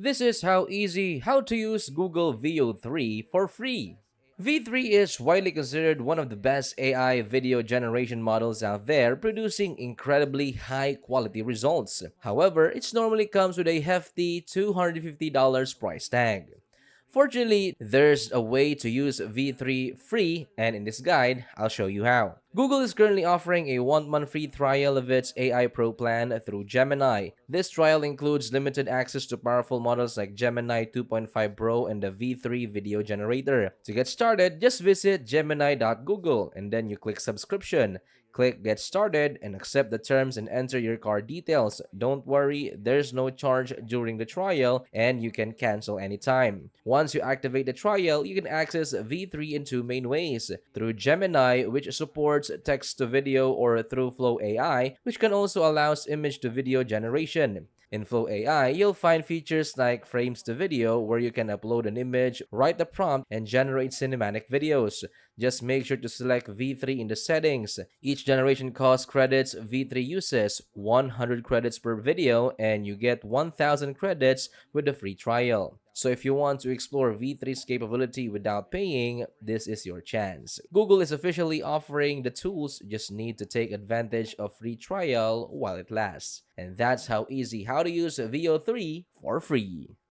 This is how to use Google Veo 3 for free. V3 is widely considered one of the best AI video generation models out there, producing incredibly high quality results. However, it normally comes with a hefty $250 price tag. Fortunately, there's a way to use V3 free, and in this guide, I'll show you how. Google is currently offering a 1-month free trial of its AI Pro plan through Gemini. This trial includes limited access to powerful models like Gemini 2.5 Pro and the V3 video generator. To get started, just visit gemini.google and then you click subscription. Click Get Started and accept the terms and enter your card details. Don't worry, there's no charge during the trial and you can cancel anytime. Once you activate the trial, you can access V3 in two main ways: through Gemini, which supports text to video, or through Flow AI, which can also allow image to video generation. In Flow AI, you'll find features like frames to video, where you can upload an image, write the prompt, and generate cinematic videos. Just make sure to select V3 in the settings. Each generation costs credits V3 uses 100 credits per video, and you get 1000 credits with the free trial. So if you want to explore V3's capability without paying, this is your chance. Google is officially offering the tools, just need to take advantage of free trial while it lasts. And that's how to use VO3 for free.